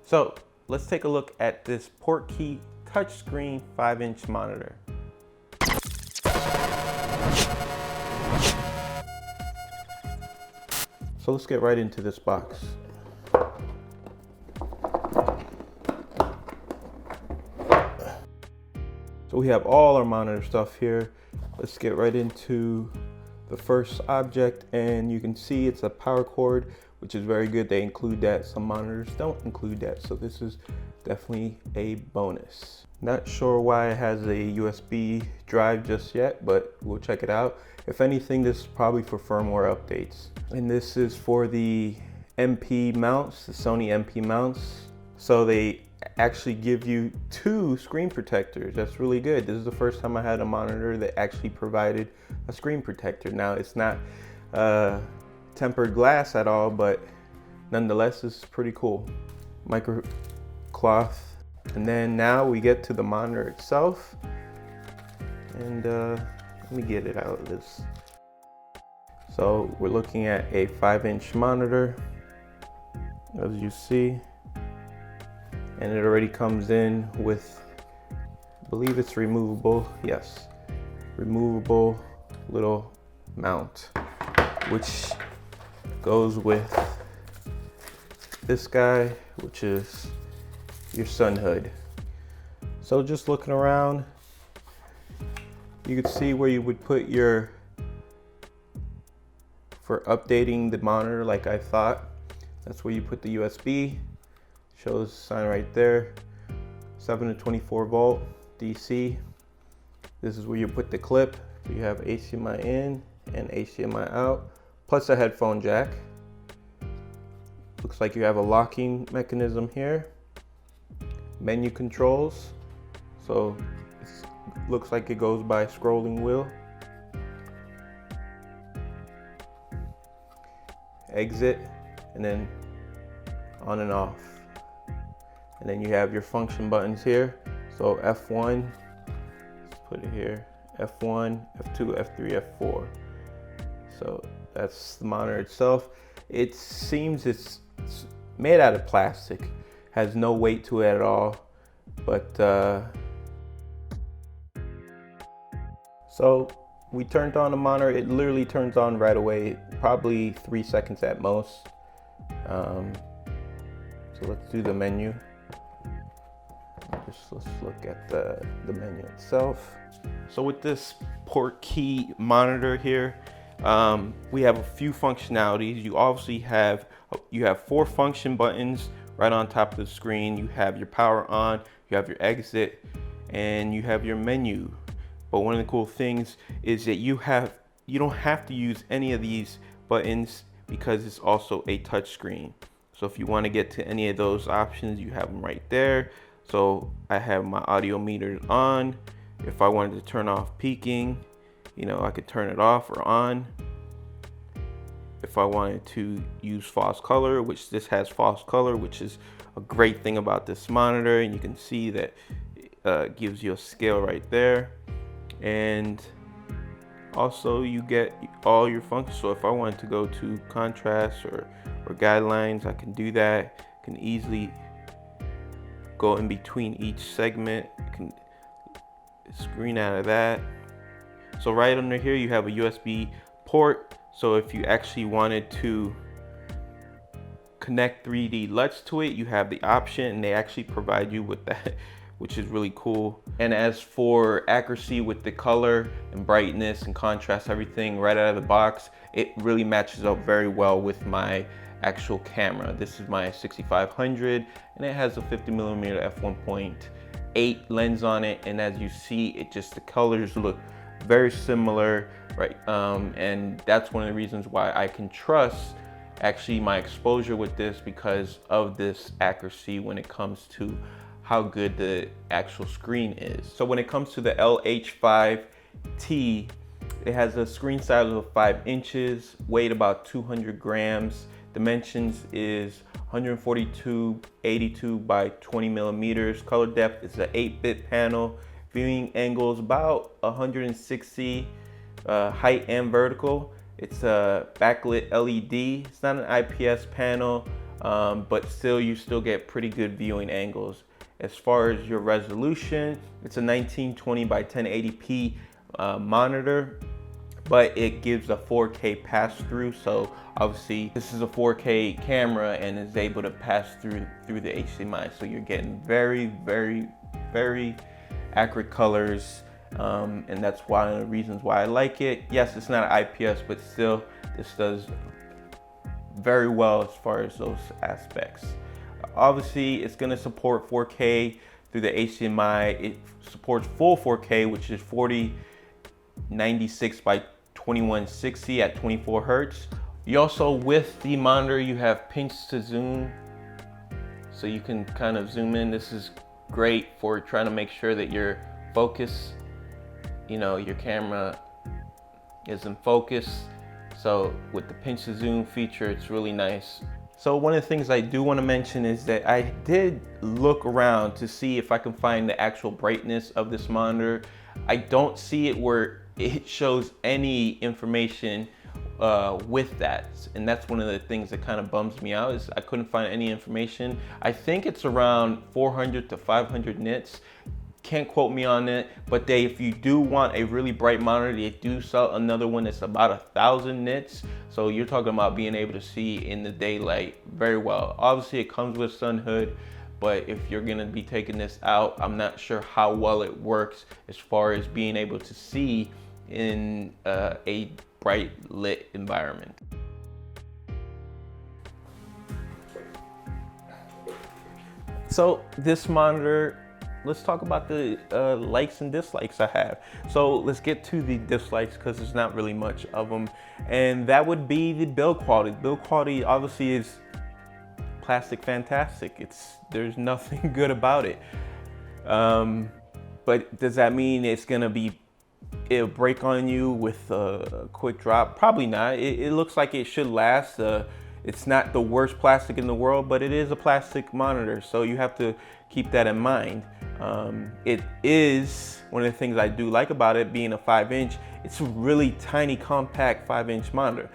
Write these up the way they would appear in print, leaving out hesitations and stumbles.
So let's take a look at this PortKey touchscreen 5-inch monitor. So let's get right into this box. So we have all our monitor stuff here. Let's get right into the first object, and you can see it's a power cord, which is very good. They include that. Some monitors don't include that, so this is definitely a bonus. Not sure why it has a USB drive just yet, but we'll check it out. If anything, this is probably for firmware updates. And this is for the MP mounts, the Sony MP mounts. So they actually give you 2 screen protectors. That's really good. This is the first time I had a monitor that actually provided a screen protector. Now it's not tempered glass at all, but nonetheless, this is pretty cool. Micro cloth. And then now we get to the monitor itself. And let me get it out of this. So we're looking at a 5-inch monitor, as you see. And it already comes in with, I believe it's removable, yes, removable little mount, which goes with this guy, which is your sun hood. So just looking around, you could see where you would put your, for updating the monitor like I thought, that's where you put the USB. Shows the sign right there, 7 to 24 volt DC. This is where you put the clip. So you have HDMI in and HDMI out, plus a headphone jack. Looks like you have a locking mechanism here. Menu controls. So it looks like it goes by scrolling wheel. Exit, and then on and off. And then you have your function buttons here. So F1, let's put it here, F1, F2, F3, F4. So that's the monitor itself. It seems it's made out of plastic, has no weight to it at all. But so we turned on the monitor. It literally turns on right away, probably 3 seconds at most. So let's do the menu. Let's look at the menu itself. So with this PortKey monitor here, we have a few functionalities. You obviously have 4 function buttons right on top of the screen. You have your power on, you have your exit, and you have your menu. But one of the cool things is that you don't have to use any of these buttons because it's also a touch screen. So if you want to get to any of those options, you have them right there. So I have my audio meters on. If I wanted to turn off peaking, I could turn it off or on. If I wanted to use false color, which this has false color, which is a great thing about this monitor, and you can see that it gives you a scale right there. And also you get all your functions. So if I wanted to go to contrast or guidelines, I can do that. I can easily go in between each segment. I can screen out of that. So right under here you have a USB port. So if you actually wanted to connect 3D LUTs to it, you have the option, and they actually provide you with that, which is really cool. And as for accuracy with the color and brightness and contrast, everything right out of the box, it really matches up very well with my actual camera. This is my 6500, and it has a 50mm f1.8 lens on it. And as you see, the colors look very similar, right? And that's one of the reasons why I can trust actually my exposure with this, because of this accuracy when it comes to how good the actual screen is. So when it comes to the LH5T, it has a screen size of 5 inches, weight about 200 grams. Dimensions is 142/82 by 20mm. Color depth is an 8-bit panel. Viewing angle is about 160, height and vertical. It's a backlit LED. It's not an IPS panel. but still you still get pretty good viewing angles. As far as your resolution, it's a 1920 by 1080p monitor, but it gives a 4K pass-through. So obviously this is a 4K camera and is able to pass through the HDMI. So you're getting very, very, very accurate colors. And that's one of the reasons why I like it. Yes, it's not an IPS, but still this does very well as far as those aspects. Obviously, it's going to support 4K through the HDMI. It supports full 4K, which is 4096 by 2160 at 24 Hertz. You also, with the monitor, you have pinch to zoom. So you can kind of zoom in. This is great for trying to make sure that your focus, your camera is in focus. So with the pinch to zoom feature, it's really nice. So one of the things I do want to mention is that I did look around to see if I can find the actual brightness of this monitor. I don't see it where it shows any information with that, and that's one of the things that kind of bums me out, is I couldn't find any information. I think it's around 400 to 500 nits. Can't quote me on it, but if you do want a really bright monitor, they do sell another one that's about 1,000 nits. So you're talking about being able to see in the daylight very well. Obviously it comes with sun hood, but if you're gonna be taking this out, I'm not sure how well it works as far as being able to see in a bright lit environment. So this monitor, let's talk about the likes and dislikes I have. So let's get to the dislikes, because there's not really much of them. And that would be the build quality. Build quality obviously is plastic fantastic. There's nothing good about it. But does that mean it'll break on you with a quick drop? Probably not. It looks like it should last. It's not the worst plastic in the world, but it is a plastic monitor, so you have to keep that in mind. It is one of the things I do like about it being a 5-inch. It's a really tiny, compact 5-inch monitor.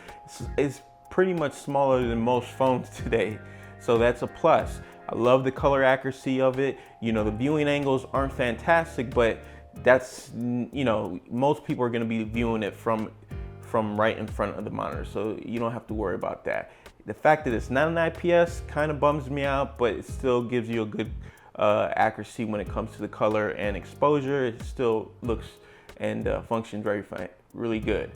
It's pretty much smaller than most phones today, so that's a plus. I love the color accuracy of it. The viewing angles aren't fantastic, but that's, most people are going to be viewing it from right in front of the monitor, so you don't have to worry about that. The fact that it's not an IPS kind of bums me out, but it still gives you a good accuracy when it comes to the color and exposure. It still looks and functions really good.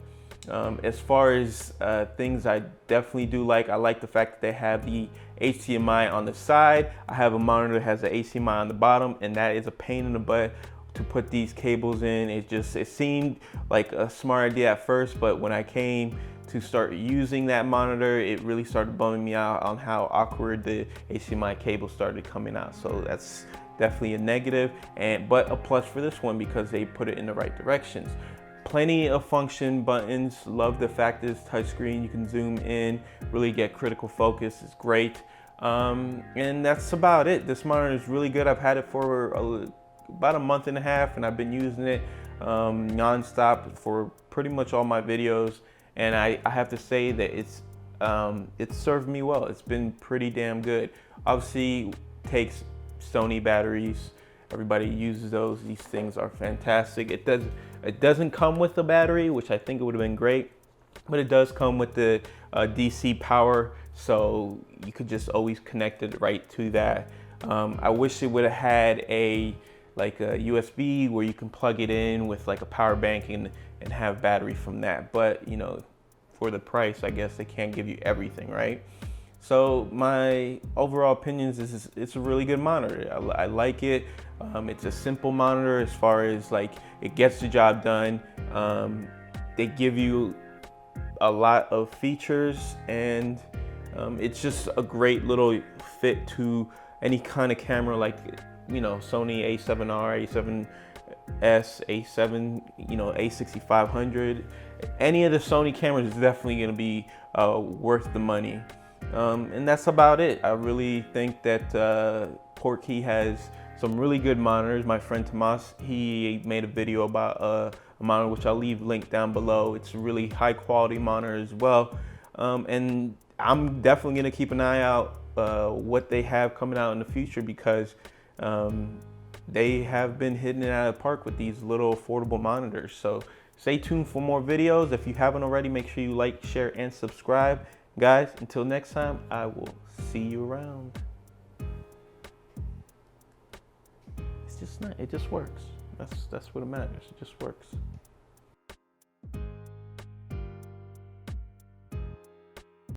As far as things I definitely do like, I like the fact that they have the HDMI on the side. I have a monitor that has the HDMI on the bottom, and that is a pain in the butt to put these cables in. It seemed like a smart idea at first, but when I came to start using that monitor, it really started bumming me out on how awkward the HDMI cable started coming out. So that's definitely a negative, but a plus for this one because they put it in the right directions. Plenty of function buttons. Love the fact that it's touchscreen. You can zoom in, really get critical focus. It's great. And that's about it. This monitor is really good. I've had it for about a month and a half, and I've been using it non-stop for pretty much all my videos. And I have to say that it's served me well. It's been pretty damn good. Obviously, takes Sony batteries. Everybody uses those. These things are fantastic. It doesn't come with a battery, which I think it would have been great, but it does come with the DC power, so you could just always connect it right to that. I wish it would have had a USB where you can plug it in with like a power bank and have battery from that. But for the price, I guess they can't give you everything, right? So my overall opinions is it's a really good monitor. I like it. It's a simple monitor as far as it gets the job done. They give you a lot of features, and it's just a great little fit to any kind of camera Sony A7R, A7S, A7, A6500. Any of the Sony cameras is definitely going to be worth the money. And that's about it. I really think that PortKey has some really good monitors. My friend Tomas, he made a video about a monitor, which I'll leave linked down below. It's a really high quality monitor as well. And I'm definitely going to keep an eye out what they have coming out in the future, because they have been hitting it out of the park with these little affordable monitors. So stay tuned for more videos. If you haven't already, make sure you like, share, and subscribe. Guys, until next time, I will see you around. It's just not, it just works. That's what it matters. It just works.